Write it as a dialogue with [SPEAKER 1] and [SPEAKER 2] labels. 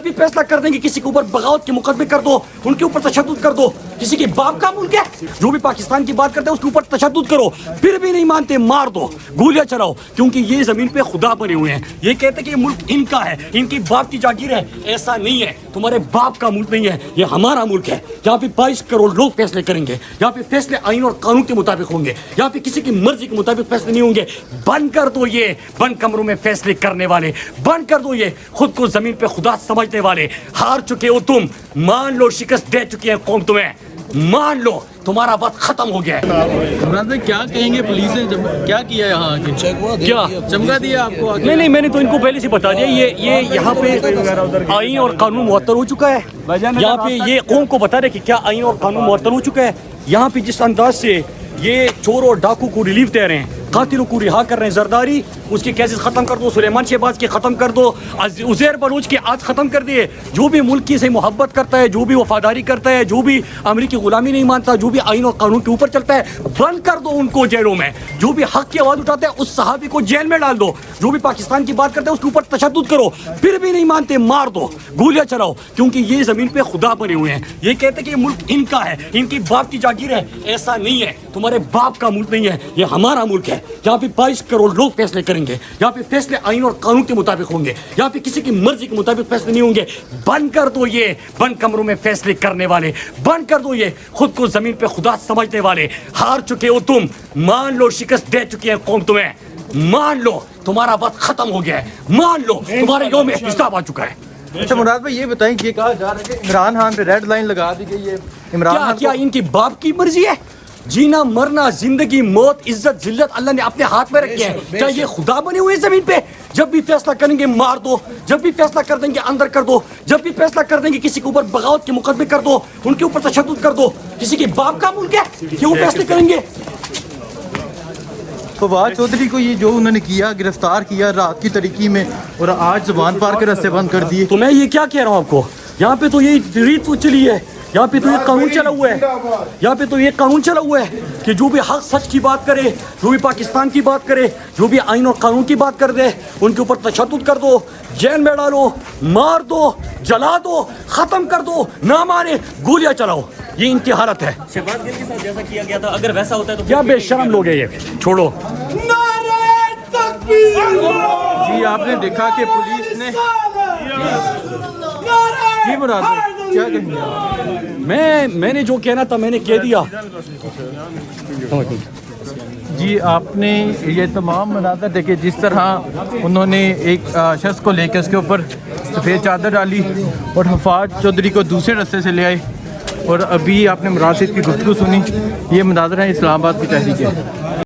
[SPEAKER 1] भी फैसला कर देंगे किसी के ऊपर बगावत के मुकदमे कर दो, उनके ऊपर तशद्दुद कर दो। किसी के बाप का मुल्क है, जो भी पाकिस्तान की बात करते हैं उसके ऊपर तशद्दुद करो, फिर भी नहीं मानते मार दो, गोलियां चलाओ, क्योंकि ये जमीन पे खुदा बने हुए हैं। ये कहते हैं कि ये मुल्क इनका है, इनकी बाप की जागीर है। ऐसा नहीं है, तुम्हारे बाप का मुल्क नहीं है, ये हमारा मुल्क है। यहाँ पे 22 करोड़ लोग फैसले करेंगे, यहाँ पे फैसले आइन और कानून के मुताबिक होंगे, यहाँ पे किसी की मर्जी के मुताबिक फैसले नहीं होंगे। बंद कर दो ये बंद कमरों में फैसले करने वाले, बंद कर दो ये खुद को जमीन पे खुदा समझने वाले। हार चुके हो तुम, मान लो शिकस्त दे चुकी है कौम तुम्हें, मान लो तुम्हारा वक्त खत्म हो गया है।
[SPEAKER 2] इमरान भाई क्या कहेंगे, पुलिस ने क्या किया यहाँ आके?
[SPEAKER 1] क्या
[SPEAKER 2] चमका दिया आपको आके?
[SPEAKER 1] नहीं, मैंने तो इनको पहले से बता दिया, ये यहाँ पे आइन और कानून मुअत्तल हो चुका है। यहाँ पे ये कौम को बता रहे कि क्या आइन और कानून मुअत्तल हो चुका है। यहाँ पे जिस अंदाज से ये चोर और डाकू को रिलीफ दे रहे हैं, कातिलों को रिहा कर रहे हैं, जरदारी उसके केसेस खत्म कर दो, सुलेमान शहबाज के खत्म कर दो, उज़ैर बलूच के आज खत्म कर दिए। जो भी मुल्क की से मोहब्बत करता है, जो भी वफादारी करता है, जो भी अमरीकी गुलामी नहीं मानता, जो भी आइन और कानून के ऊपर चलता है, बंद कर दो उनको जेलों में। जो भी हक की आवाज़ उठाता है उस सहाबी को जेल में डाल दो। जो भी पाकिस्तान की बात करते हैं उसके ऊपर तशद्दुद करो, फिर भी नहीं मानते मार दो, गोलियां चलाओ, क्योंकि ये जमीन पे खुदा बने हुए हैं। ये कहते हैं कि ये मुल्क इनका है, इनकी बाप की जागीर है। ऐसा नहीं है, तुम्हारे बाप का मुल्क नहीं है, ये हमारा मुल्क है। यहाँ पे 22 करोड़ लोग फैसले करेंगे, यहाँ पे फैसले आइन और कानून के मुताबिक होंगे, यहाँ पे किसी की मर्जी के मुताबिक फैसले नहीं होंगे। बंद कर दो ये बंद कमरों में फैसले करने वाले, बंद कर दो ये खुद को जमीन पे खुदा समझने वाले। हार चुके हो तुम, मान लो शिकस्त दे चुकी है कौम तुम्हें, मान लो तुम्हारा वक्त खत्म हो गया है, मान लो तुम्हारे यौम हिसाब आ चुका है।
[SPEAKER 2] अच्छा मुराद भाई ये बताएं, ये कहा जा रहा है कि इमरान खान पे रेड लाइन लगा दी गई है। इमरान खान
[SPEAKER 1] क्या इनकी बाप की मर्जी है? जीना मरना, जिंदगी मौत, इज्जत जिल्लत अल्लाह ने अपने हाथ में रखे हैं। क्या ये खुदा बने हुए जमीन पे? जब भी फैसला करेंगे मार दो, जब भी फैसला कर देंगे अंदर कर दो, जब भी फैसला कर देंगे किसी के ऊपर बगावत के मुकदमे कर दो, उनके ऊपर तशद्दुद कर दो। किसी के बाप का मुल्क है, क्यों फैसले करेंगे?
[SPEAKER 2] फवाद चौधरी को ये जो उन्होंने किया, गिरफ्तार किया रात की तरीकी में, और आज जुबान पार के रास्ते बंद कर दिए।
[SPEAKER 1] तो मैं ये क्या कह रहा हूँ आपको, यहाँ पे तो ये रीत चली है, यहाँ पे तो ये कानून चला हुआ है, यहाँ पे तो ये कानून चला हुआ है कि जो भी हक सच की बात करे, जो भी पाकिस्तान की बात करे, जो भी आइन और कानून की बात कर दे, उनके ऊपर तशद्दुद कर दो, जेल में डालो, मार दो, जला दो, खत्म कर दो, ना माने गोलियां चलाओ। ये इनकी हालत है।
[SPEAKER 3] शहबाज गिल के साथ जैसा किया गया था, अगर वैसा होता है तो
[SPEAKER 1] क्या बेशरम लोग है ये, छोड़ो।
[SPEAKER 2] जी आपने देखा कि पुलिस ने जी मुराद भाई क्या कहेंगे?
[SPEAKER 1] मैंने जो कहना था मैंने कह दिया।
[SPEAKER 2] जी आपने ये तमाम मनाज़र देखे, जिस तरह उन्होंने एक शख्स को लेकर उसके ऊपर सफ़ेद चादर डाली और हफाज चौधरी को दूसरे रास्ते से ले आए, और अभी आपने मुराद की गुफ्तगू सुनी। ये मनाज़र हैं इस्लामाबाद की तहरीक है।